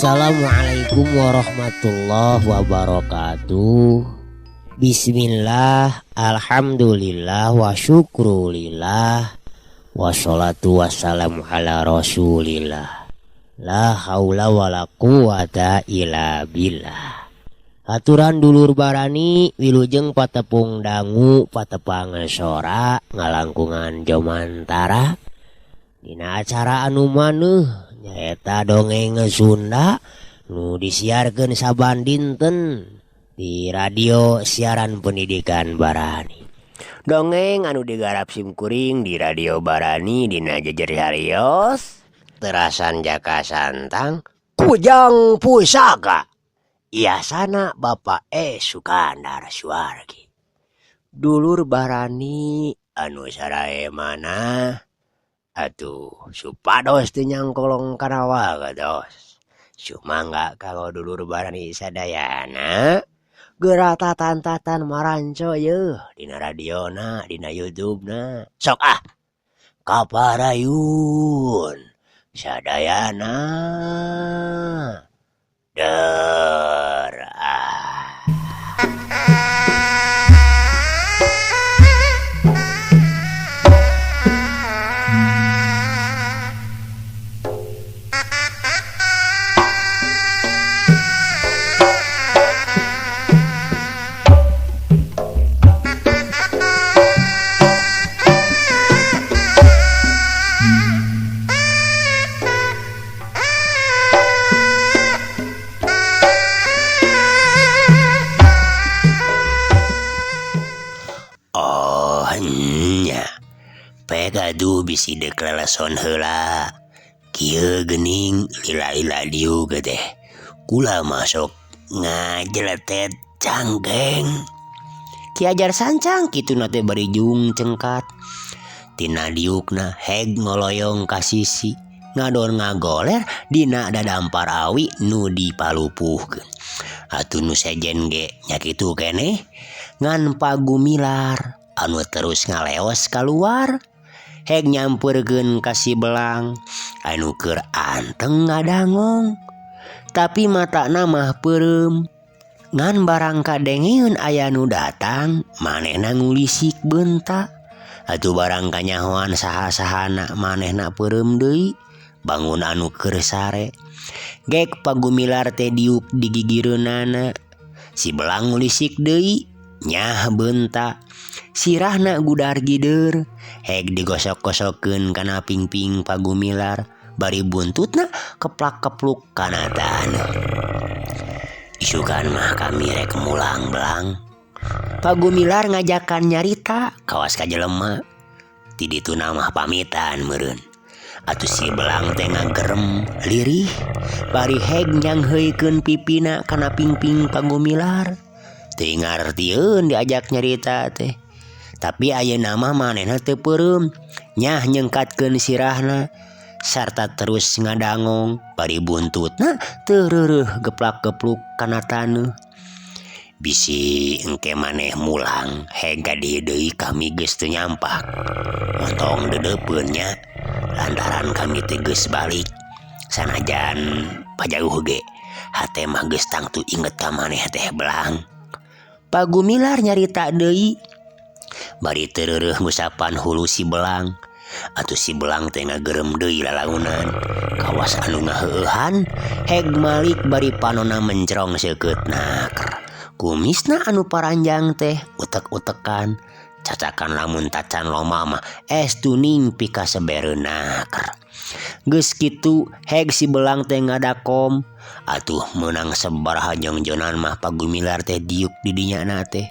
Assalamualaikum warahmatullahi wabarakatuh. Bismillah, alhamdulillah, wa syukrulillah, wassalatu wassalamu ala rasulillah. La haula wa la quwata illa billah. Aturan dulur barani wilujeng patepung dangu patepang sora ngalangkungan jomantara dina acara anu maneuh nyaeta dongeng Sunda nu disiarkeun saban dinten di radio siaran pendidikan Barani. Dongeng anu digarap simkuring di radio Barani dina jejer harios terasan jaka santang Kujang Pusaka. Iasana Bapak Sukandar Suwargi. Dulur Barani anu sarae mana? Atuh supados teu nyangkolong kanawa gados. Sumangga kalau dulur Barani sadayana geura tatan-tatan maranco yeuh dina radiona, dina YouTube-na. Sok kaparayun sadayana der Pegadu bisi deklarason heula kieu geuning lila-lila diu gedeh kula masuk ngajeletet canggeng Ki ajar sancang kitu nate barijung cengkat tina diukna heg ngoloyong ka sisi ngadon ngagoler dina dadampar awi nu dipalupuhkeun atuh nu sejen ge nya kitu keneh ngan pagumilar anu terus ngaleos keluar heg nyamperkeun ka si belang anu keur anteng ngadangong tapi matana mah peureum ngan barang kadengeun aya nu datang manehna ngulisik beunta atuh barang kanyahoan saha-sahana manehna peureum deui bangun anu keur sare gek pagumilar teh diuk di gigireunana si belang ngulisik deui nyah beunta sirahna gudar gider heg digosok-gosokkeun kana pingping pagumilar bari buntutna keplak-kepluk kana taneuh. Isukan mah kami rek mulang belang. Pagumilar ngajakan nyarita kawas ka jelema. Ti ditu mah pamitan meureun. Atuh si belang teh ngagerem lirih bari heg nyangheuikeun pipina kana pingping pagumilar. Teu ngartieun diajak nyarita teh. Tapi ayeuna mah manehna teu peureum nyah nyengkatkeun sirahna sarta terus ngadangong bari buntutna teu reureuh geplak-gepluk kana taneuh. Bisi engke maneh mulang heg gadieu deui kami geus teu nyampak. Montong dedeupeun nya lantaran kami teh geus balik. Sanajan pajauh ge hate mah geus tangtu inget ka maneh teh belang. Pagumilar nyarita deui bari teu reureuh ngusapan hulu si belang. Atuh si belang teh ngagerem deui lalaunan kawas anu ngaheueuhan heg malik bari panonna mencrong seukeutna kumisna anu paranjang teh utek-utekan cacakan lamun tacan loma mah tuning pika sebereuna Geus kitu heg si belang teh ngadakom. Atuh menang sabaraha jongjonan mah pagumilar teh diuk di dinyana teh.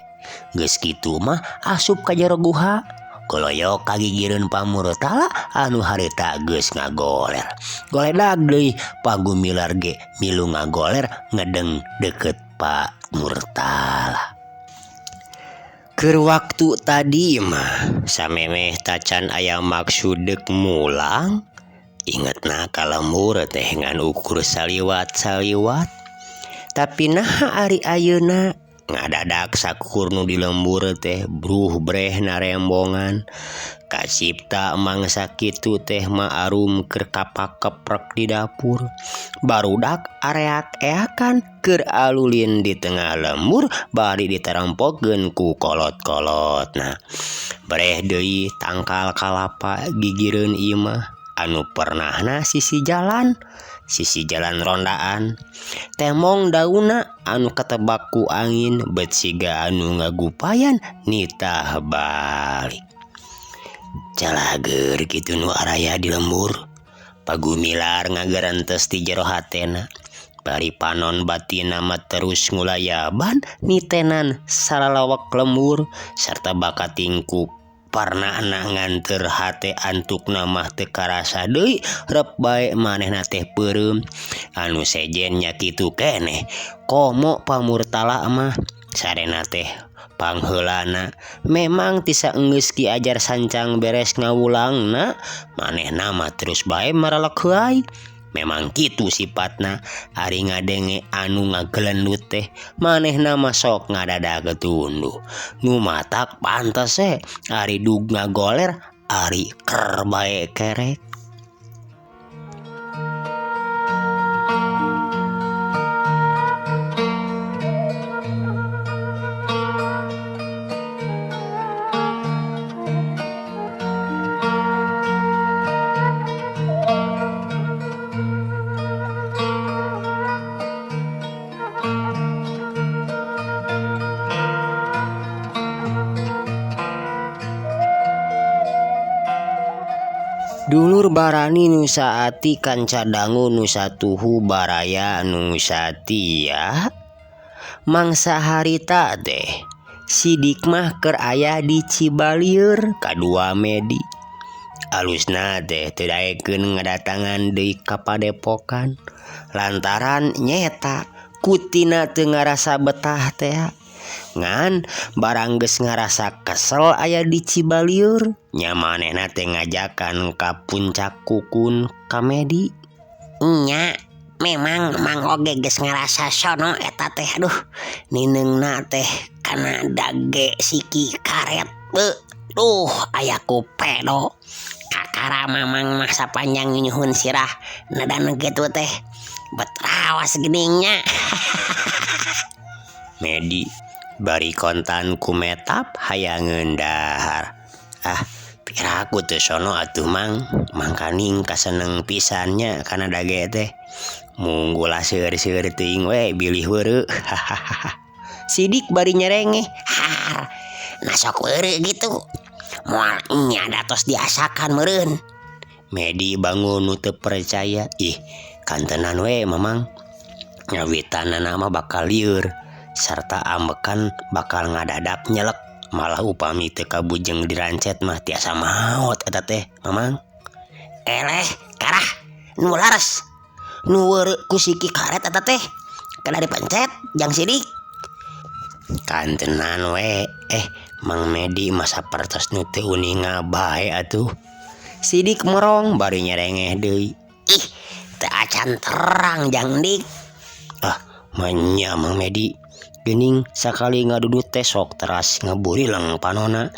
Geus kitu mah asup ka jero guha. Koloyok kagigireun Pamurtala anu harita geus ngagoler. Goledag deui pagumilar ge milu ngagoler ngedeng deket Pak Murtala. Keur waktu tadi mah samemeh tacan aya maksud deuk mulang. Ingetna ka lembur teh ngan ukur saliwat-saliwat. Tapi naha ari ayeuna ngadadak sakur nu di lembur teh bruh breh narembongan. Kasipta mangsa kitu teh mah arum keur kapak-keprek di dapur. Barudak areak-eakan keur alulin di tengah lembur bari ditarampokeun ku kolot-kolot. Nah, breh deui tangkal kalapa gigireun ieu mah anu pernahna sisi jalan rondaan. Temong dauna anu ketebak ku angin bet siga anu ngagupayan nitah balik. Calager kitu nu araya di lembur. Pagumilar ngagerantes ti jero hatena. Bari panon batina mah terus ngulayaban nitenan salalawak lembur sarta bakat tingkuk. Parna nganter hate antuk namah teu karasa deui rep bae manehna teh peureum. Anu sejen nya kitu keneh komo Pamurtala mah sarena teh pangheulana memang ti saenggeus Ki ajar sancang beres ngawulangna manehna mah terus bae maralek heai. Memang kitu sifatna ari ngadenge anu ngagelendut teh manehna mah sok ngadadak tunduh. Nu matak pantes ari dug ngagoler ari ker bae kerek. Dulur barani nu saati kanca dangu nu satuhu baraya nu satia. Mangsa harita teh sidik mah keur aya di Cibalieur kadua Medi. Alusna teh teu daekeun ngadatangan deui ka Padepokan lantaran nyeta kutina teu ngarasa betah teh. Ngan barang geus ngarasa kesel aya di Cibalieur nya manehna teh ngajakan ka puncak kukun ka Medi. Nya memang mang oge geus ngarasa sono eta teh. Aduh nineungna teh kana dage siki karet. Duh aya kupedo kakara mamang mah sapanjang nyuhun sirah nadan kitu teh bet rawas geningnya. Medi bari kontan ku metap hayangeun dahar. Piraku teu sono atuh mang mangkaning kaseneng pisannya kana dage teh. Munggul seur-seur teuing we bilih weureu. Sidik bari nyerengeh. Nah sok weureu gitu. Moal nya datos diasakan meureun. Medi bangun nu teu percaya. Kantenan we mamang. Ngawitanana mah bakal lieur. Sarta ambekan bakal ngadadak nyelek. Malah upami teu kabujeng dirancet mah tiasa maot eta teh mamang. Eleh karah nu laras nu weureu ku siki karet eta teh kada dipencet jang sidik. Kantenan we Mang Medi masa pertos nu teu uninga bae atuh. Sidik merong bari nyerengeh deui. Teu acan terang jang dik. Manya Mang Medi geuning sakali ngadudut teh sok teras ngaburileng panona.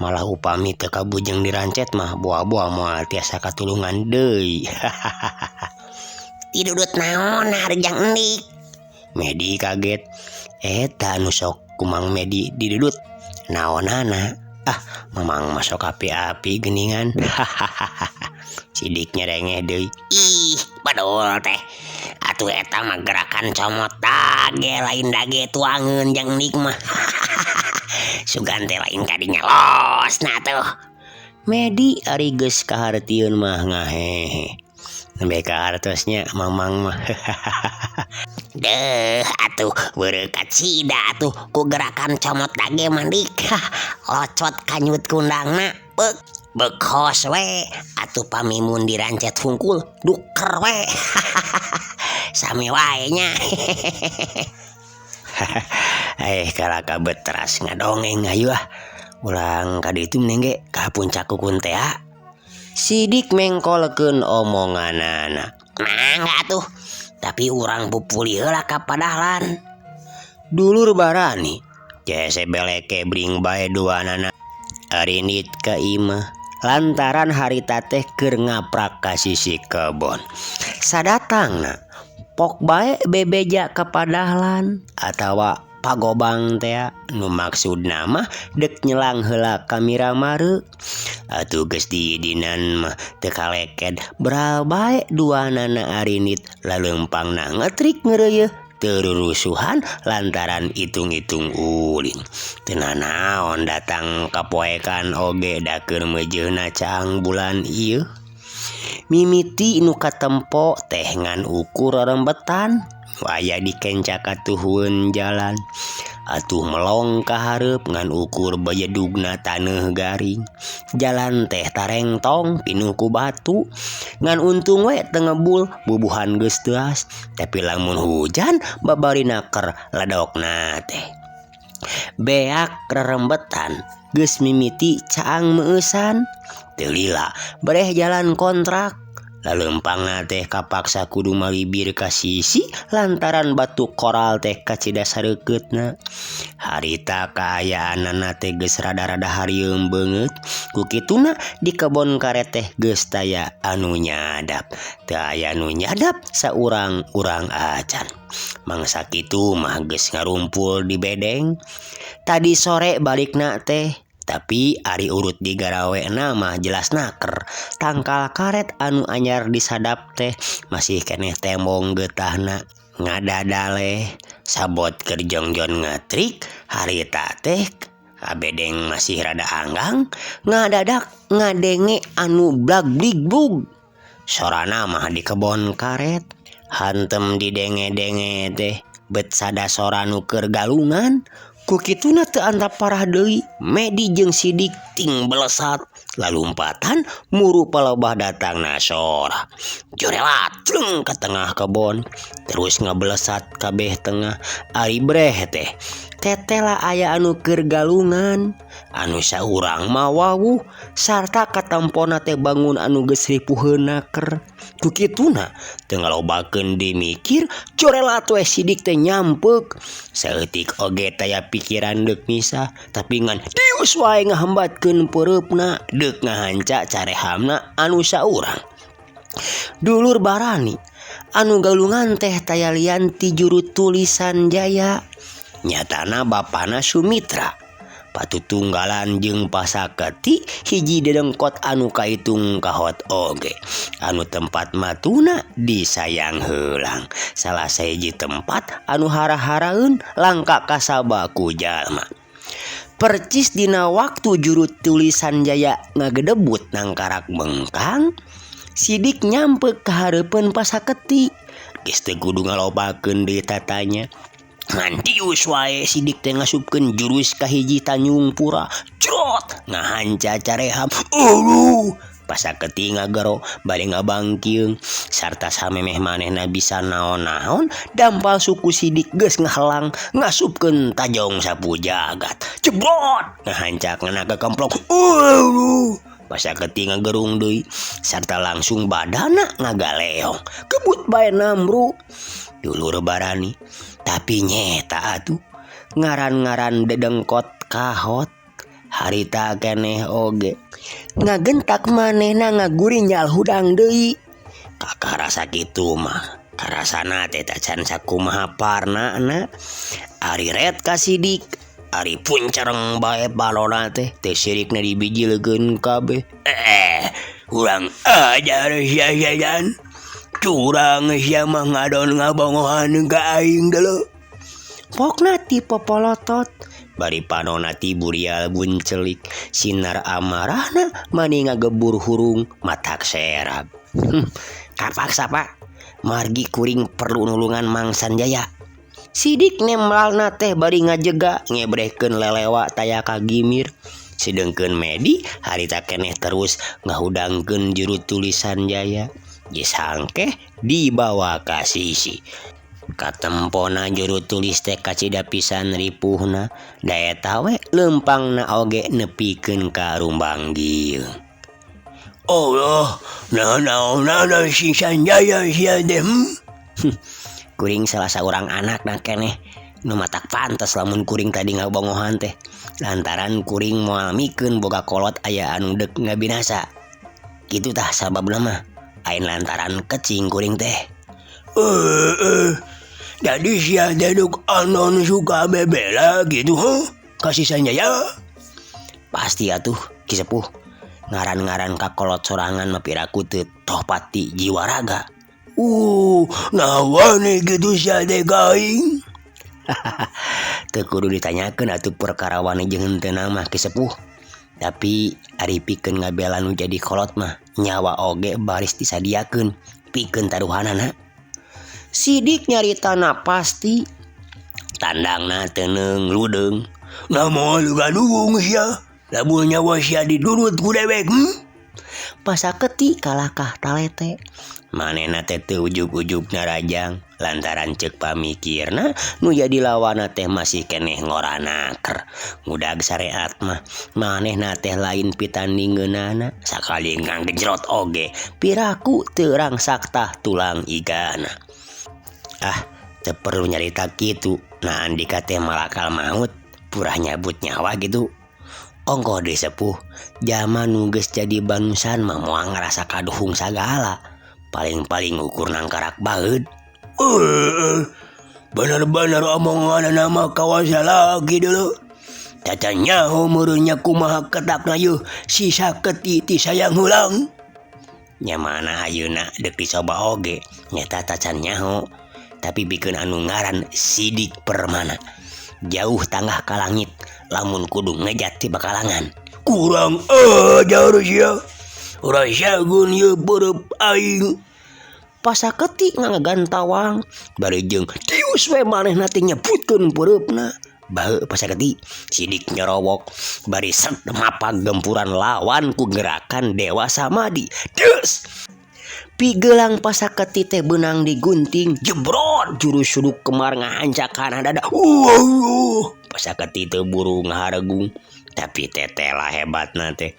Malah upami teu kabujeng dirancet mah boa-boa moal tiasa katulungan deui. Didudut naon harjang endik? Medi kaget. Eta nu sok ku Mang Medi didudut naonana? Mamang masuk api-api geningan. Sidik nyerengeh deui. Padahal teh atuh eta mah gerakan comot dage lain dage tuangeun jang nikmah. Sugan teh lain kadinya losna tuh. Medi ari geus kahartieun mah ngahehe. nembe ka hartosnya mamang mah. Deh atuh berkat sida atuh ku gerakan comot dage mandik locot kanyut kundangna bekos we atuh pamimun dirancet hungkul duker we sami wae nya. Kalaka betras ngadongeng ayu ulang ka ditu menengge ka puncak kukun teh. Sidik mengkolkeun omonganana. Mangga atuh. Tapi urang pupuli heula ka padahlan. Dulur barani jese beleke bring bae duanana arinit ka imah lantaran harita teh keur ngaprak ka sisi kebon. Sadatangna pok bae bebeja ka padahlan atawa pagobang teh nu maksudna mah dek nyelang heula ka Miramare. Atuh geus didinan mah teu kaleked beral bae duanana arinit laleumpangna ngetrik ngeureuy terurusuhan lantaran itung-itung ulin. Teu nanaon datang kapoekan oge dakeun meujeunna caang bulan ieu. Mimiti nu katempo teh ngan ukur rembetan waya dikencak atuhun jalan. Atuh melong ka hareup ngan ukur bayedugna taneuh garing. Jalan teh tarengtong pinuh ku batu ngan untung we teu ngebul bubuhan geus teas. Tapi lamun hujan babarina keur ledokna teh. Beak rerembetan geus mimiti caang meusan. Teu lila bareh jalan kontrak. Laleumpangna teh kapaksa kudu malibir ka sisi lantaran batu koral teh kacida sareukeutna. Harita kaayaanana teh geus rada-rada harieum beungeut. Ku kituna di kebon karet teh geus taya anu nyadap. Teu aya nu nyadap saurang-urang acan. Mangsa kitu mah geus ngarumpul di bedeng. Tadi sore balikna teh tapi ari urut digaraweuna mah jelas naker. Tangkal karet anu anyar disadap teh masih keneh tembong getahna. Ngadadaleh sabot keur jongjon ngatrik harita teh kabedeng masih rada anggang ngadadak ngadenge anu blag-blig-blug. Sorana mah di kebon karet hantem didenge-denge teh bet sada sora nu keur galungan. Ku kituna teu antap parah deui Medi jeung Sidik ting belesat lalumpatan muru palobah datangna sora. Jorelat jeung ka tengah kebon terus ngabelesat kabeh tengah. Ari breh teh tetela aya anu keur galungan anu saurang mah wawuh sarta katampona teh bangun anu geus ripuheun naker. Ku kituna teu ngalobakeun dimikir corelat we Sidik teh nyampeuk. Saeutik oge taya pikiran deuk misah tapi ngan dius wae ngahambatkeun peureupna deuk ngahanca carehamna anu saurang. Dulur barani anu galungan teh taya lian ti juru tulisan Jaya. Nyatana bapana Sumitra patutunggalan jeung pasaketi hiji dedengkot anu kaitung kahot oge anu tempat matuna disayang heulang. Salah sahiji tempat anu hara-haraeun langka kasaba ku jalma. Percis dina waktu juru tulisan Jaya ngagedebut nang karak bengkang, Sidik nyampe ka hareupeun pasaketi. Geus teu kudu ngalobakeun deui tatanya. Ngan dius wae Sidik teh ngasupkeun jurus ka hiji Tanjung Pura. Jrot ngahanca careham. Pasaketi ngagero bari ngabangkieung sarta samemeh manehna bisa naon-naon dampal suku Sidik geus ngahelang ngasupkeun tajong sapu jagat. Jebrot ngahancak ngana ka kemplok. Pasaketi ngagerung deui sarta langsung badana ngagaleong kebut bae namru. Dulur barani tapi nyeta atuh ngaran-ngaran dedengkot kahot harita keneh oge ngagentak manehna ngaguri nyal hudang deui. Kakarasa kitu mah karasana teh tacan sakumaha parnana. Ari ret ka Sidik ari puncereng bae balona teh sirikna dibijilkeun kabeh. Urang ajar sia-siaan curang sia mah ngadon ngabongohan ka aing deuleu. Pokna ti popolotot bari panonna ti burial buncelik sinar amarahna mani ngagebur hurung matak serab. Kapaksa Pak, margi kuring perlu nulungan Mang Sanjaya. Sidik nemralna teh bari ngajega ngebrehkeun lelewa taya ka gimir. Sedengkeun Medi harita keneh terus ngahudangkeun juru tulisan Jaya. Geus hangkeh dibawa ka sisi. Katempona juru tulis teh kacida pisan ripuhna, da eta we leumpangna oge nepikeun ka Rumbanggi. Allah, naon si Sanjaya sia teh. Kuring salah saurang anak na keneh nu matak pantes lamun kuring tadi ngabongohan teh. Lantaran kuring moal mikeun boga kolot aya anu deuk ngabinasa. Kitu tah sababna mah. Ain lantaran kecing kuring teh. Jadi sia deduk anon suka bebela gitu, kasih Sanjaya. Pasti atuh Ki Sepuh. Ngaran-ngaran kakolot sorangan mapiraku teu toh pati jiwa raga. Nawane gitu sia teh gaing. Teu kudu ditanyakeun atuh perkara wani jeung henteu mah Ki Sepuh. Tapi ari pikeun ngabela nu jadi kolot mah nyawa oge baris disadiakeun pikeun taruhanana. Sidik nyaritana pasti tandangna teuneung ludeung. Namoal gadugung sia. Lamun nyawa sia didurut ku dewek. Pasaketi kalakah talete. Manehna teh teu ujug-ujugna rajang lantaran ceuk pamikirna nu jadi lawana teh masih keneh ngoranaker. Ngudag sareat mah manehna teh lain pitandingeunana sakali nganggejrot oge piraku teu rangsak tah tulang igana. Teu perlu nyarita kitu. Nah andika teh malakal maut purah nyabut nyawa gitu. Ongkoh deui Sepuh, jaman nu geus jadi banusan mah moal ngarasa kaduhung sagala. Paling-paling ukur nangkarak baeud. Bener-bener omongan nama kawasa lagi dulu. Tata nyaho meureunnya kumaha ketakna yeuh si saketi ti sayang hulang. Nya mana ayeuna deuk dicoba oge nyata tacan nyaho. Tapi bikeun anu ngaran Sidik Permana. Jauh tanggah ka langit lamun kudu ngejat ti bakalangan. Kurang ajar sia. Urang sagun yeuh beureub aing. Pasaketi ngagantawang bari jeung tius we manehna teh nyebutkeun peureupna. Baheuk pasaketi Sidik nyorowok bari set mapag gempuran lawan ku gerakan Dewa Samadi. Deus. Pigelang pasaketi teh beunang digunting jebrot jurus suduk kemar ngahancakana dada. Pasaketi teu buru ngaharegung tapi tetela hebatna teh.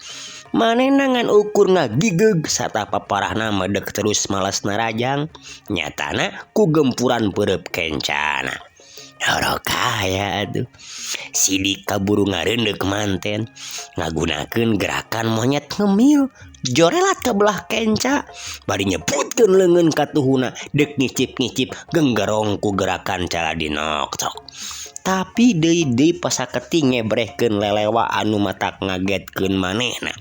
Manehna ngan ukur ngagigeg sarta paparahna medek terus malesna rajang. Nyatana ku gempuran peureub kencana. Horokaya atuh. Sidik kaburu ngareundek manten ngagunakeun gerakan monyet ngemil. Jorelat ke belah kenca bari nyebutkeun leungeun katuhuna deuk ngicip-ngicip genggerong ku gerakan cara dinoktok. Tapi deui pasaketi ngebrehkeun lelewa anu matak ngagetkeun manehna.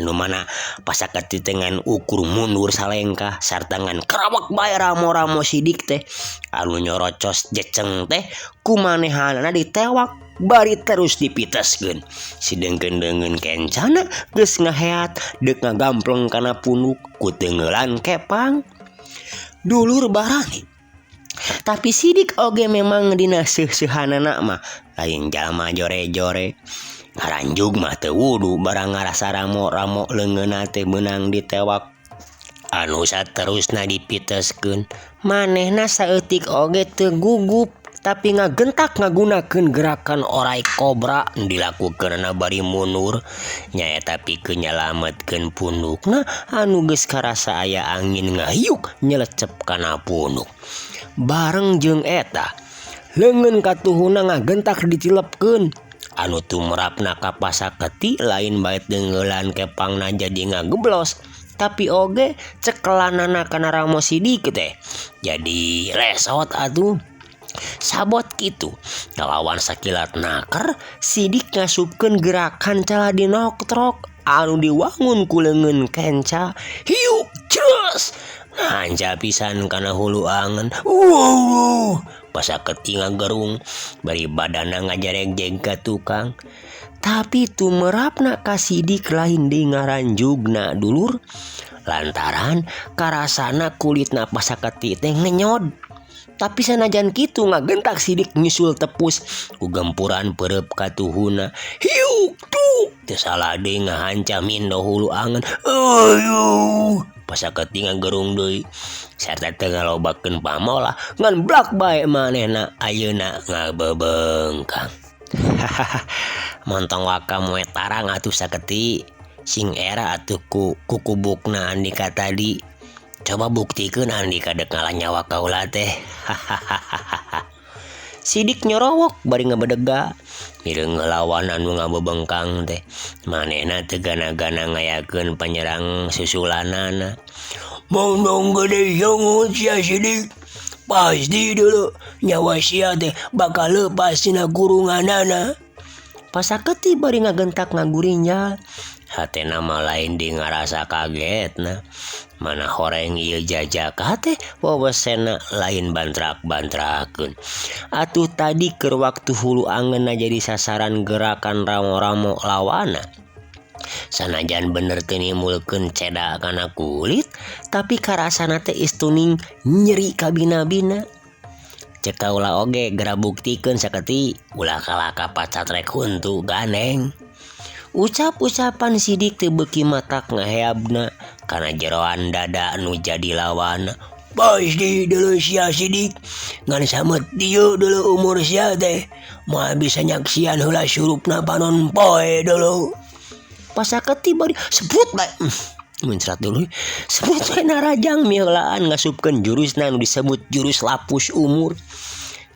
Anu mana pasaketi dengan ukur mundur salengkah sarta ngan kerawak bae ramo-ramo Sidik teh anu nyorocos jeceng teh kumanehanana ditewak bari terus dipiteskeun. Sidengkeun leungeun kencana geus ngaheat deuk ngagampleng kana punuk ku teungeulan kepang. Dulur barani. Tapi Sidik oge memang dina seuh-seuhanana mah lain jalma jore-jore. Ngaranjug mah teu wudu barang ngarasa ramo-ramo leungeunna teh meunang ditewak. Anu saterusna dipiteskeun. Manehna saeutik oge teu gugup tapi ngagentak ngagunakeun gerakan orai kobra dilakukeunna bari mundur nyaeta pikeun nyalametkeun punukna anu geus karasa aya angin ngahiyuk nyelecep kana punuk. Bareng jeung eta leungeun katuhuna ngagentak dicilepkeun anu tumrapna ka pasaketi lain bae deungeulan kepangna jadi ngageblos tapi oge cekelanana kana ramo Sidik teh jadi lesot atuh. Sabot kitu ngelawan sakilat naker Sidik ngasupkeun gerakan cala dinoktrok anu diwangun ku leungeun kenca. Hiuk ceus nganja pisan kana hulu angen. Pasaketi ngagerung bari badana ngajareng ka tukang. Tapi tumerapna ka Sidik lain di ngaranjugna dulur. Lantaran karasana kulitna Pasaketi teh ngenyod. Tapi sanajan kitu ngagentak Sidik nyusul tepus ku gempuran perep katuhuna. Hiuk tuk teu salah deui ngahancamin hulu angan. Ayo Pasaketi ngagerung deui sarta teu ngalobakeun pamola ngan blak bae manehna ayeuna ngabebengkang. Montong waka moe tarang atuh Saketi sing era atuh ku kubukna Andika tadi. Coba buktikeun Andika dek ngalah nyawa kaula teh. Sidik nyorowok bari ngabedega mireng ngelawan anu ngabebengkang teh. Manehna teu gana-gana ngayakeun panyerang susulanana. Mondong gede yongut sia Sidik. Pasti dulu nyawa sia teh bakal lepas tina gurunganana. Pasaketi bari ngagentak ngagurinya. Hatena mah lain di ngarasa kagetna. Mana horeng ieu jajaka teh wawasena lain bantrak-bantrakeun. Atuh tadi keur waktu hulu angeunna jadi sasaran gerakan ramo-ramo lawana. Sanajan bener teu nimulkeun ceda kana kulit, tapi karasana teh istuning nyeri kabina-bina. Cek kaula oge gera buktikeun Saketi ulah kalaka pacatrek huntu ganeng. Ucap-ucapan Sidik teu beuki matak ngaheabna kana jeroan dada anu jadi lawan. Pasti dulu sia Sidik ngan samet dieu dulu umur sia teh moal bisa nyaksian heula surupna panon poe dulu. Pasaketi bari sebut bae muncrat dulu sebut bae narajang miheulaan ngasupkeun jurusna anu disebut jurus lapus umur.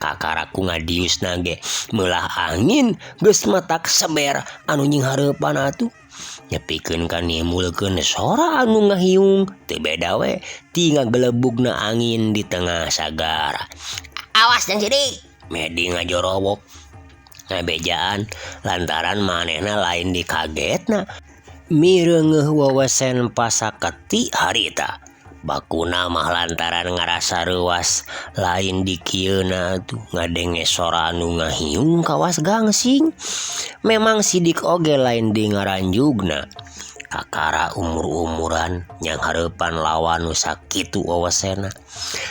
Kakaraku ngadiusna ge meulah angin geus matak seber anu nying hareupan atuh. Nyepikeun ka nimulkeun sora anu ngahiung teu beda we ti ngagelebugna angin di tengah sagara. Awas jeung Sidik, Medi ngajorowok. Ngabejaan lantaran manehna lain dikagetna mireungeuh wawasen Pasaketi harita. Bakuna mah lantaran ngarasa reuas lain di kieuna tuh ngadenge sora anu ngahiung kawas gangsing. Memang Sidik oge lain di ngaranjugna. Kakara umur-umuran yang hareupan lawan nu sakitu wawasena.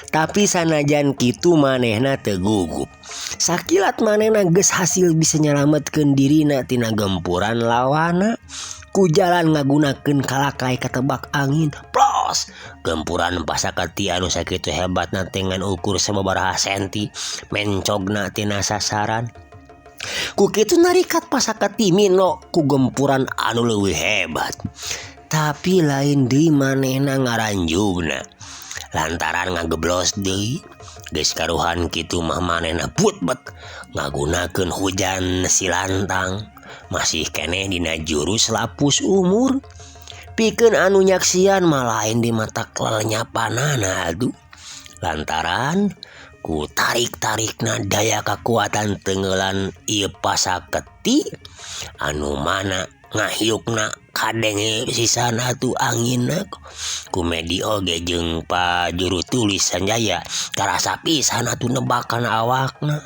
Tapi sanajan kitu manehna teu gugup. Sakilat manehna geus hasil bisa nyalametkeun dirina tina gempuran lawana. Ku jalan ngagunakeun kalakai katebak angin. Plos! Gempuran Pasaketi anu sakitu hebatna dengan ukur sababaraha senti mencogna tina sasaran. Ku kitu narikat Pasaketi mino ku gempuran anu leuwih hebat. Tapi lain deui manehna ngaranjugna. Lantaran ngageblos deui. Geus karuhan kitu mah manehna putbet ngagunakeun hujan silantang. Masih keneh dina jurus lapus umur. Pikeun anu nyaksian mah lain di mata lelenyapanana aduh. Lantaran ku tarik-tarikna daya kekuatan tenggelan ieu Pasaketi anu mana ngahiukna kadenge sisana tu anginna ku Medi oge jeung pa juru tulis Sanjaya karasa pisan atuh nebakan awakna.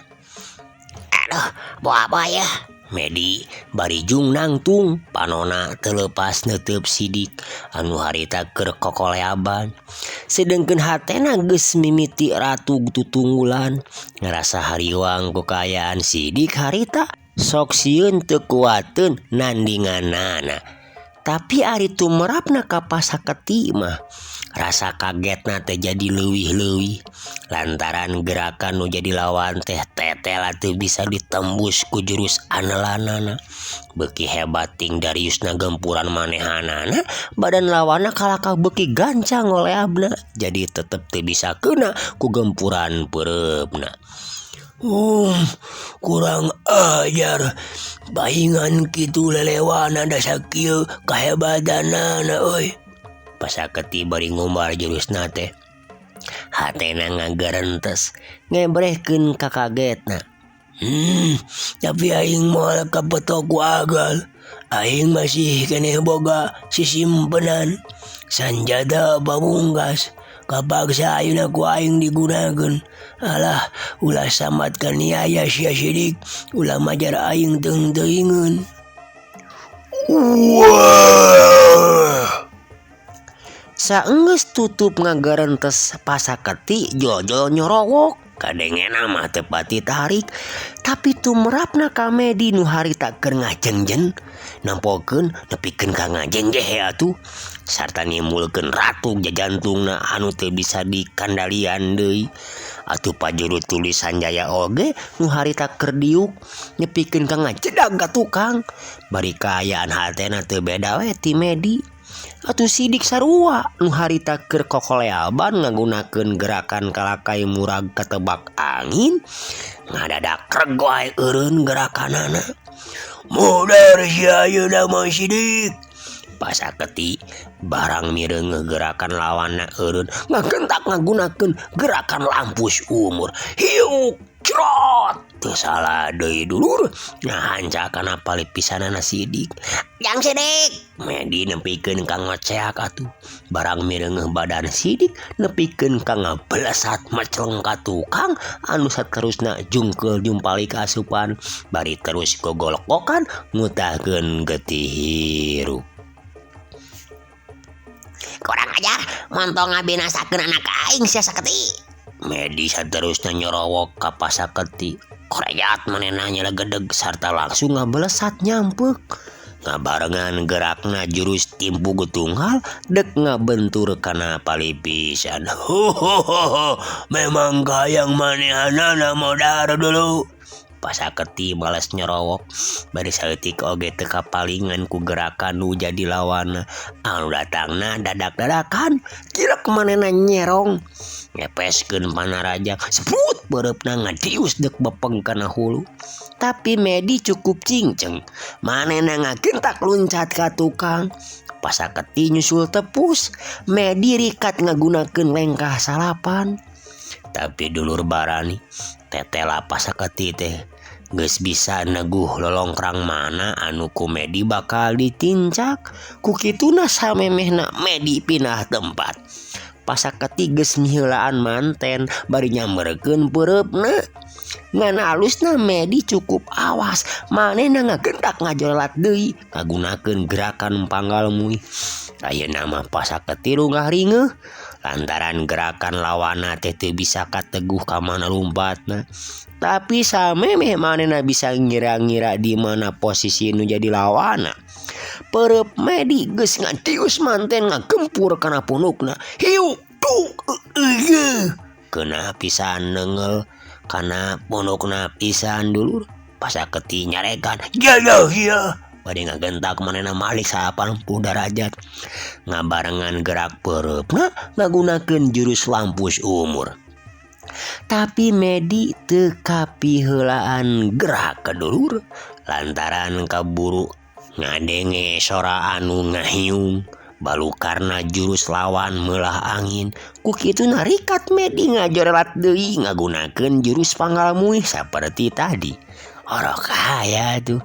Aduh, boa-boa ya. Medi bari jung nangtung panona telepas neuteup Sidik anu harita keur kokoleaban. Sedengkeun hatena geus mimiti ratu tutunggulan ngarasa hariwang kekayaan Sidik harita sok sieun teu kuateun nandinganana. Tapi ari tumerapna ka Pasaketi mah rasa kagetna teh jadi leuwih-leuwih lantaran gerakan nu jadi lawan teh tetel atuh bisa ditembus ku jurus anelanana. Beuki hebat ting Dariusna gempuran manehanana badan lawanna kalakah beuki gancang oleh abna jadi tetep teu bisa keuna ku gempuran peureupna. Kurang ajar baingan kitu lelewana da sakieu kahebatanana euy. Pasaketi bari ngumbar jurusna teh. Hatena ngagarentes ngebrehkeun kakagetna. Tapi aing moal kapetok ku agal. Aing masih keneh boga sisimpenan sanjata pamungkas kapaksa ayeuna ku aing digunakeun. Alah, ulah samatkan niaya sia sidik, ulah majar aing teuing-teuingeun. Wah. Saenggeus tutup ngagarentes pasaketi Jojo nyorowok. Kadengena mah teu pati tarik, tapi tumrapna ka Medi nu harita keur ngajengjen, nampokeun nepikeun ka ngajengjehe atuh, sarta nimbulkeun ratu jajantungna anu teu bisa dikandalian deui. Atuh pajuru tulis Sanjaya oge nu harita keur diuk nepikeun ka ngajedag ka tukang, bari kaayaan hatena teu beda we ti Medi. Atuh sidik sarua nu harita keur kokoleaban ngagunakeun gerakan kalakai murag katebak angin, ngadadak reg wae eureun gerakanana. Modar sia ayeuna mah sidik. Pasaketi barang mireungeuh gerakan lawanna eureun ngagentak ngagunakeun gerakan lampus umur. Hiuk crot teu salah deui dulur, ngahancakan apali pisanana sidik. Jang sidik, Medi nepikeun ka ngoceak atuh. Barang mireungeuh badan sidik nepikeun ka ngablesat meceleng ka tukang anu saterusna jungkeul jumpali ka asupan, bari terus gogolkokan ngutahkeun getih hirup. Kurang ajar, montong ngabinasakeun anak aing sia saketi. Medi saterusna nyorowok ka pasaketi. Korejat manehna nyelegedeg sarta langsung ngablesat nyampeuk. Ngabarengan gerakna jurus timpu getunggal dek ngabentur kana palipisan. Memang gayang manehanana modar dulu. Pasaketi balas nyorowok, bari saeutik oge teu kapalingan ku gerakan nu jadi lawanna. Anu datangna dadak-dadakan, kirek manehna nyerong. Ngepeskeun panarajak, seput beurepna ngadius dek bepeng kana hulu. Tapi Medi cukup cingceng, manehna ngagentak luncat ka tukang. Pasaketi nyusul tepus, Medi rikat ngagunakeun lengkah salapan. Tapi dulur barani, tetela pasaketi teh geus bisa neguh lolongkrang mana anu ku Medi bakal ditincak. Ku kituna samemehna Medi pindah tempat. Pasaketi geus miheulaan manten bari nyamberkeun peureupna. Ngan alusna Medi cukup awas, manehna ngagentak ngajolat deui ngagunakeun gerakan panggalmuih. Ayeuna mah pasaketi runggah ringeuh lantaran gerakan lawanna teh teu bisa kateguh ka mana lompatna. Tapi samemeh manehna bisa ngira-ngira di mana posisi nu jadi lawanna. Pereup Medi geus ngadius manten ngagempur kana punukna. Hiu tuk keuna pisan neungel kana punukna pisan dulur. Pasaketi nyarekan ya bade ngagentak manehna malik 80 derajat. Ngabarengan gerak peureupna ngagunakeun jurus lampus umur. Tapi Medi teu kapiheulaan gerak kedulur lantaran kaburu ngadenge sora anu ngahiung balukarna jurus lawan meulah angin. Ku kitu narikat Medi ngajorelat deui ngagunakeun jurus panggalmuih saperti tadi. Orok aya tuh.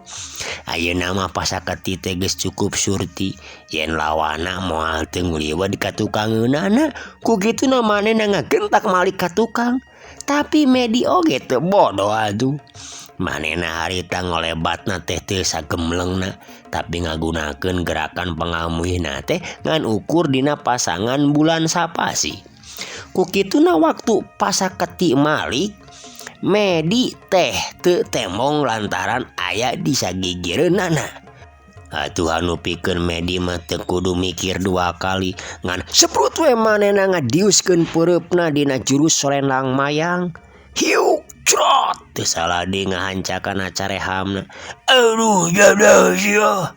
Ayeuna mah pasaketi teh geus cukup surti yen lawanna moal teu nguliweuh ka tukangeunana. Ku kituna manehna ngagentak malik ka tukang. Tapi Medi oge teu bodoh atuh. Manehna harita ngolebatna teh teu sagemlengna, tapi ngagunakeun gerakan pangalmuihna teh ngan ukur dina pasangan bulan sapasi. Ku kituna waktu pasaketi malik, Medi teh teu temong lantaran aya di sagigireunana. Atuh anu pikeun Medi mah teu kudu mikir dua kali, ngan seprut we manehna ngadiuskeun peureupna dina jurus solendang mayang. Hiuk crot teu salah deui ngahancakan acarehamna. Aduh jadah sia.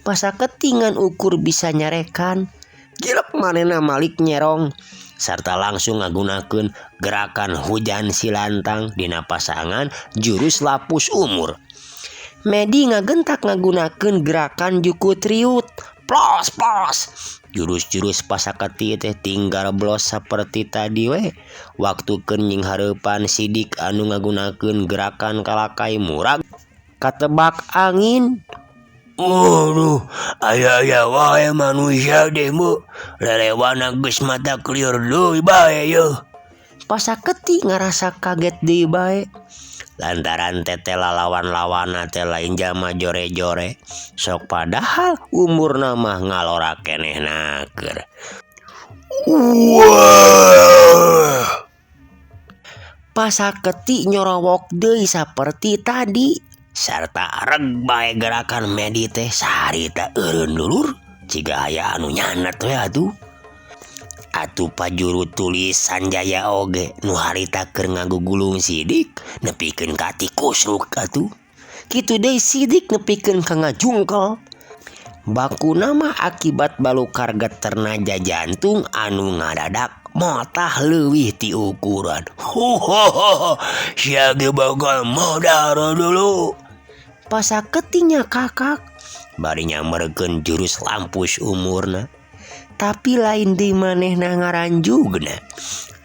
Pasaketi ngan ukur bisa nyarekan, gilek manehna malik nyerong sarta langsung ngagunakeun gerakan hujan silantang dina pasangan jurus lapus umur. Medi ngagentak ngagunakeun gerakan jukut riut. Plos plos. Jurus-jurus pasaketi teh tinggal blos saperti tadi we. Waktu keun hareupan sidik anu ngagunakeun gerakan kalakai murag katebak angin. Waduh, aya wae manusia demo lelewana geus mata clear deui bae yeuh. Pasaketi ngarasa kaget deui bae. Lantaran tete lawan-lawana teh lain jama jore-jore. Sok padahal umurna mah ngalora kenehna keur. Wah. Pasaketi nyorowok deui saperti tadi. Sarta reg bae gerakan Medi teh saharita eureun dulur ciga aya anu nyanet we atuh. Atuh pajuru tulisan Jaya oge nu harita keur ngagugulung sidik nepikeun ka ti kusruk atuh. Kitu deui sidik nepikeun ka ngajungkel. Bakuna mah akibat balukar geterna jantung anu ngadadak motah leuwih ti ukuran. Sia ge bakal modar dulu. Pasaketinya kakak Bari nyamperkeun jurus lampus umurna. tapi lain deui manehna ngaranjugna.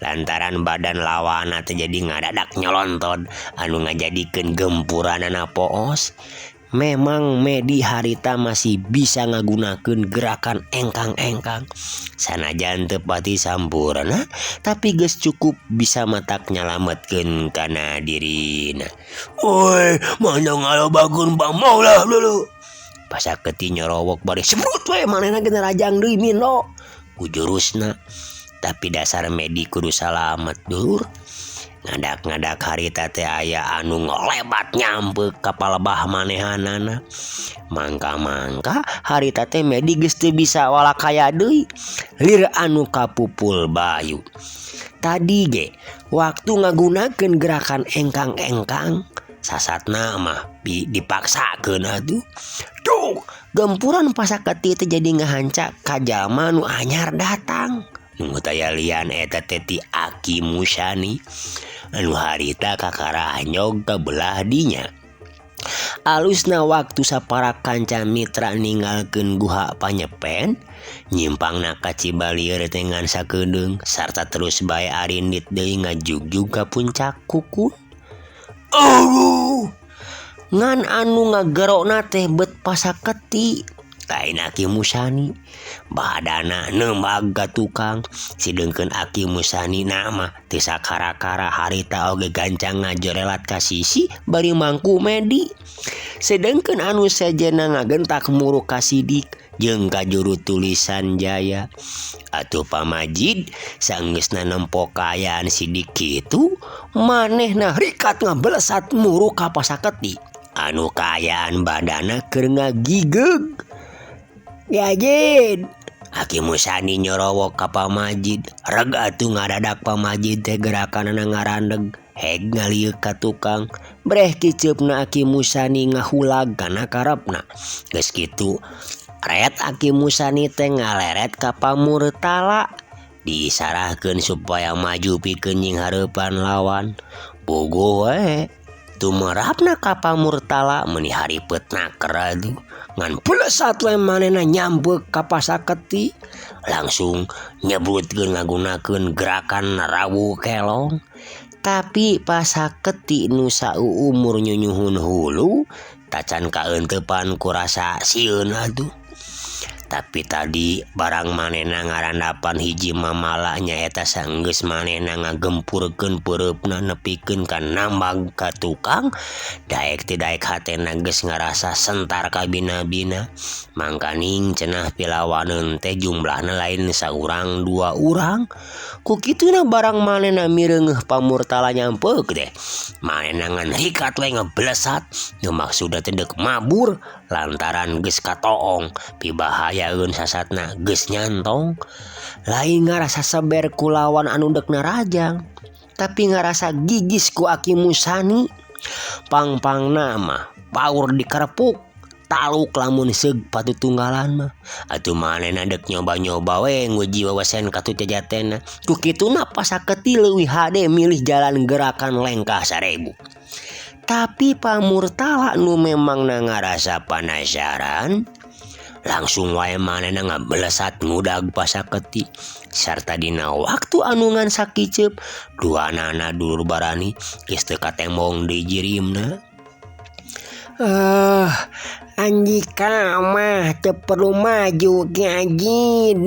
Lantaran badan lawana teh jadi ngadadak nyolonton anu ngajadikeun gempuranana poos. Memang Medi harita masih bisa ngagunakeun gerakan engkang-engkang. Sanajan teu pati sampurna, tapi geus cukup bisa matak nyalametkeun kana dirina. Woi, mana ngalobakeun pamaulah dulu. Pasaketi nyorowok bari semprot we manehna geus rajang deui mino ku jurusna. Tapi dasar Medi kudu salamet dur. Ngadak-ngadak harita teh aya anu ngolebat nyampe ka palebah manehanana. Mangka-mangka harita teh Medi geus teu bisa walakaya deui. Lir anu kapupul bayu. Tadi ge waktu ngagunakeun gerakan engkang-engkang sasatna mah dipaksakeun atuh. Duh, gempuran pasaketi teh jadi ngahanca ka jalma nu anyar datang. Nu taya lian eta teh ti Aki Musani anu harita kakara anyog ka belah dinya. Alusna waktu sapara kanca mitra ninggalkeun guha panyepen, nyimpangna ka Cibalieur dengan sakedeung sarta terus bae arindit deui ngajugjug ka puncak Kukun. Aduh, ngan anu ngagerona teh bet pasaketi. Lain Aki Musani, badana nembag ka tukang. Sidengkeun Aki Musani nama teu sakara-kara harita oge gancang ngajorelat ka sisi bari mangku Medi. Sedengkeun anu sejenna ngagentak muruk ka sidik jeung ka juru tulisan Jaya. Atuh pamajid saenggeusna nempo kaayaan sidik kitu, manehna rikat ngabelesat muruk ka pasaketi. Anu kaayaan badana keur ngagigeg. Yajin, Aki Musani nyorowok ka pamajid. Reg atuh ngadadak pamajid teh gerakanana ngarandeg. Heg ngalieu ka tukang. Breh kiceupna Aki Musani ngahulag kana karepna. Geus kitu, ret Aki Musani teh ngaleret ka Pamurtala. Diisarahkeun supaya maju pikeun nying hareupan lawan. Bogo we. Tumerapna ka Pamurtala meuni haripeutna keur atuh. Ngan pelesat we manehna nyambeuk ka pasaketi. Langsung nyebrutkeun ngagunakeun gerakan rawu kelong. Tapi pasaketi nu sauumur nyunyuhun hulu tacan kaeuntepan ku rasa sieun atuh. Tapi tadi barang manehna ngarandapan hiji mamala nyaeta saenggeus manehna ngagempurkeun peureupna nepikeun ka nambag ka tukang, daek ti daek hatena geus ngarasa sentar ka bina-bina. Mangkaning cenah pilawaneun teh jumlahna lain saurang dua urang. Ku kituna barang manehna mireungeuh Pamurtala nyampeuk teh, manehna ngan rikat we ngeblesat nu maksudna teh deuk mabur lantaran geus katoong pibahayaeun sasatna geus nyantong. Lain ngarasa seber ku lawan anu deukna rajang, tapi ngarasa gigis ku Aki Musani. Pang-pangna mah paur dikerepuk taluk lamun seug patutunggalan mah. Atuh manehna deuk nyoba-nyoba we nguji wawasan katut jajatena. Ku kituna pasaketi leuwih hade milih jalan gerakan lengkah 1000. Tapi Pamurtala nu memang ngarasa penasaran, langsung wae manehna ngabelesat ngudag pasaketi. Sarta dina waktu anu ngan sakiceup, duanana dulur barani geus teu katembong di jirimna. Anjika mah teu perlu maju Ki Haji,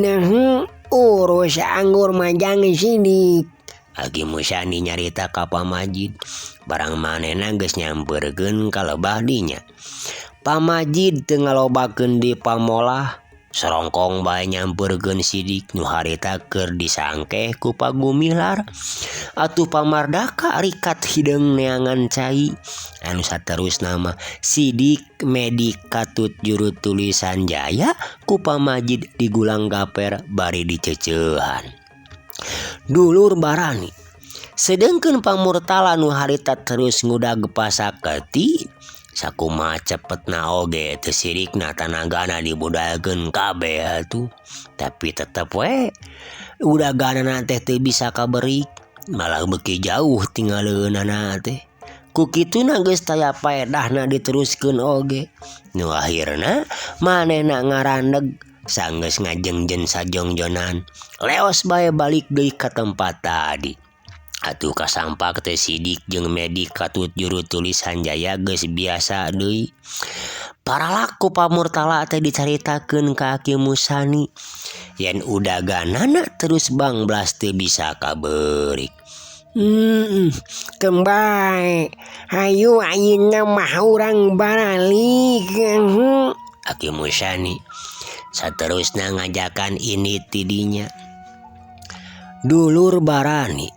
urus anggur majang sidik. Agi Musani nyarita ka Pamajid, barang manehna geus nyamperkeun ka lebah dinya. Pamajid teu ngalobakeun di pamolah, serongkong bae nyamperkeun sidik nu harita keur disangke ku Pagumilar. Atuh pamardaka rikat hideung neangan cai. Anu saterusna mah sidik medi katut juru tulisan Jaya ku Pamajid digulang gaper bari diceuceuhan. Dulur Barani, sedengkeun Pamurtala nu harita terus ngudag pasaketi, sakumaha cepetna oge teu sirikna tanagana dibudalkeun kabeh atuh. Tapi tetep we udaganana teh teu bisa kaberik, malah beuki jauh tinggaleuneunana teh. Ku kituna geus taya paedahna diteruskeun oge. Nu akhirna manehna ngarandeg sanggeus ngajengjen sajongjonan, leos bae balik deui ka tempat tadi. Atuh kasampak teh sidik jeung medi katut juru tulisan Jaya geus biasa deui. Paralak ku Pamurtala teh dicaritakeun ka Ki Musani, yen udaganana terus bangblas teu bisa kaberik. Kembali, hayu ayeuna mah urang baralik. Ki Musani saterusna ngajakan ini tidinya. Dulur Barani,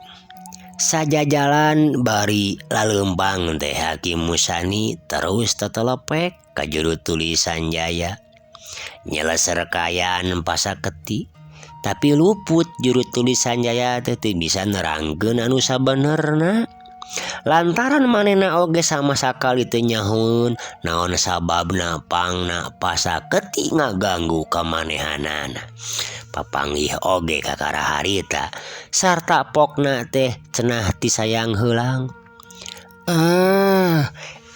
sajajalan bari laleumbang teh Ki Musani terus tetelepek ka juru tulisan Jaya. Nyeleser kayaan pasaketi, tapi luput juru tulisan Jaya teh teu bisa nerangkeun anu sabenerna. Lantaran manehna oge sama sakali teu nyahoun naon sababna pangna pasaketi ngaganggu kamanehanana. Papanggih oge ka karaharita sarta pokna teh cenah ti sayang heulang.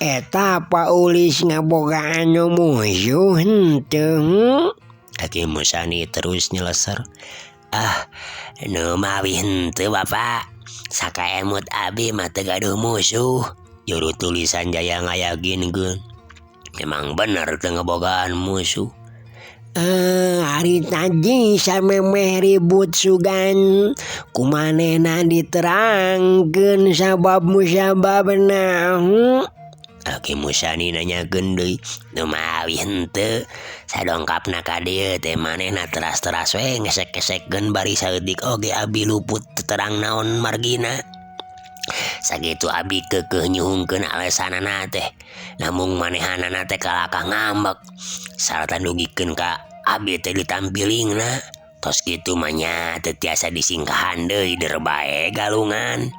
Eta paulis ngaboga anu musuh henteu. Ki Musani terus nyeleser. Nu mawi henteu Bapak. Sakaemut abi mah teu gaduh musuh. Juru tulisan Jaya ngayaginkeun. Memang bener teu ngebogaan musuh. Hari tadi samemeh ribut sugan, kumanehna diterangkeun sabab musababna. Ki Musani nanyakeun deui, nu mawi henteu. Sadongkapna ka dieu teh manehna teras-teras we ngesek-ngesekkeun bari saeutik oge abi luput teu terang naon margina. Sakitu abi keukeuh nyuhungkeun alesanana teh, namung manehanana teh kalakah ngambek. Sarta nugikeun ka abi teh ditampilingna. Tos kitu mah nya teu tiasa disingkahan deui deur bae galungan.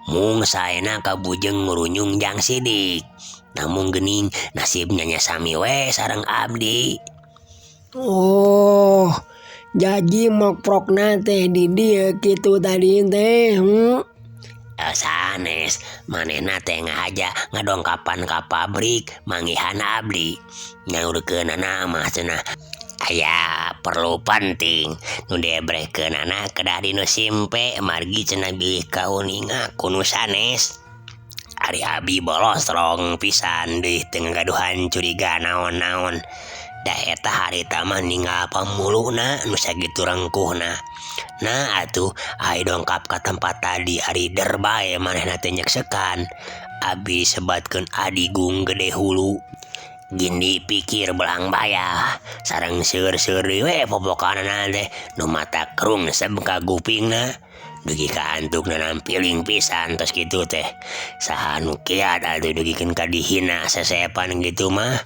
Mung saena kabujeng ngurunyung jang sidik. Namun geuning nasibnya nya sami we sareng abdi. Jadi mokprokna teh di dieu kitu tadi teh. Sanes, manehna teh ngahaja ngadongkapan ka pabrik manggihan abdi. Nyaurkeunana mah cenah aya perlu penting nu diebrehkeunana kedah dinu simpe margi cenah bilih kauninga kuno sanes. Ari abi bolos rong pisan deui teu ngagaduhan curiga naon-naon. Da eta harita mah ninggal pamuluna nu sakitu rengkuhna. Nah atuh ai dongkap ka tempat tadi ari der bae manehna teh nyeksekan. Abi sebatkeun adigung gede hulu. Gindi pikir belang bayah, sareng seur-seur we popokanana teh nu mata krung nesep ka gupingna. Dugi ka antukna nampiling pisan tos kitu teh. Saha nu kiat atuh dugikeun ka dihina sesepan gitu mah.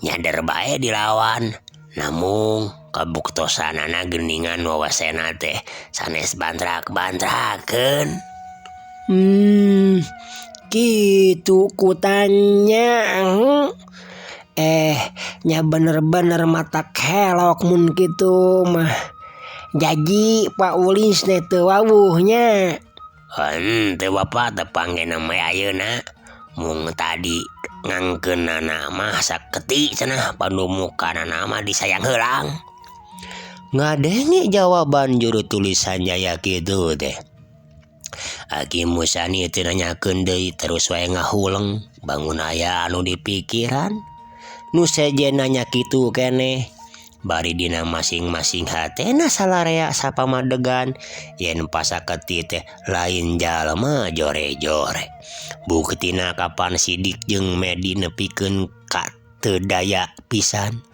Nyadar bae dilawan. Namung kabuktosanana geuningan wawasena teh sanes bantrak-bantrakeun. Kitu kutanya. Nya bener-bener mata kelok mun kitu mah. Jadi Pak Ulis teh teu wawuhnya. Henteu Bapak teu panggena we ayeuna. Mung tadi ngangkeunana mah saketi cenah panumukanana mah disayang heulang. Ngadenge jawaban juru tulisan Jaya kitu teh. Aki Musani teu nanyakeun deui terus wae ngahuleng bangun aya anu dipikiran. Nu sejen nanya kitu keneh. Bari dina masing-masing hatena salarea sapamadegan yen pasaketi teh lain jalma jore-jore. Buktina kapan Sidik jeung Medi nepikeun ka teu daya pisan.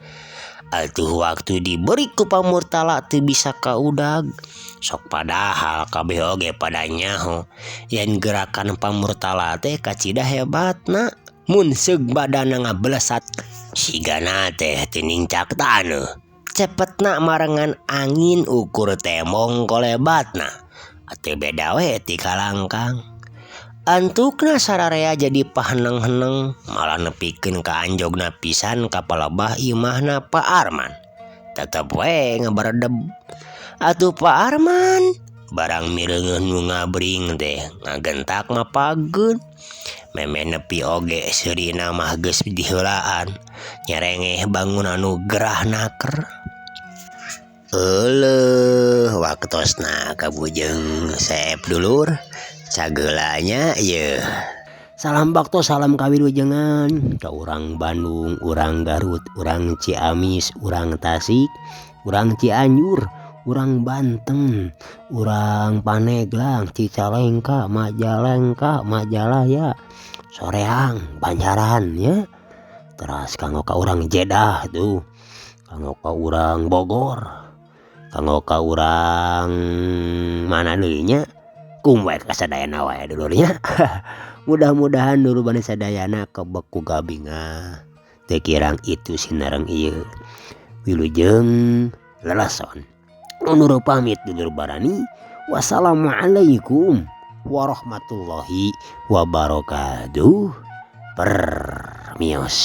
Atuh waktu diberi ku pamurtala teu bisa kaudag. Sok padahal kabeh oge pada nyaho yen gerakan pamurtala teh kacida hebatna. Mun seug badanna ngablesat sigana teh teu nincak taneuh. Cepetna marengan angin ukur temong kolebatna. Teu beda we ti kalangkang. Antukna sararea jadi paheneng-heneng malah nepikeun ka anjogna pisan ka palebah imahna Pak Arman. Tetep we ngabaredeb. Atuh Pak Arman barang mireungeun nu ngabring teh ngagentak mapageun. Meme nepi oge seurina mah geus diheulaan nyerengeh bangun anu gerah naker. Euleuh waktosna kabujeng Saep dulur. Cageulanya yeuh. Salam bakto salam kawilujengan ka urang Bandung, urang Garut, urang Ciamis, urang Tasik, urang Cianjur, urang Banten, urang Paneglang, Cicalengka, Majalengka, Majalaya, Soreang, Banjaran ya. Terus kanggo ka urang Jeddah tuh. Kanggo ka urang Bogor. Kanggo ka urang mana deui nya? Kumwe kasadayana wae dulurnya. Mudah-mudahan dulu bani sadayana kebeku gabinga. Teu kirang itu sinareng ieu. Wilujeng lelason. Undur pamit dulur barani. Wassalamualaikum warahmatullahi wabarakatuh. Permios.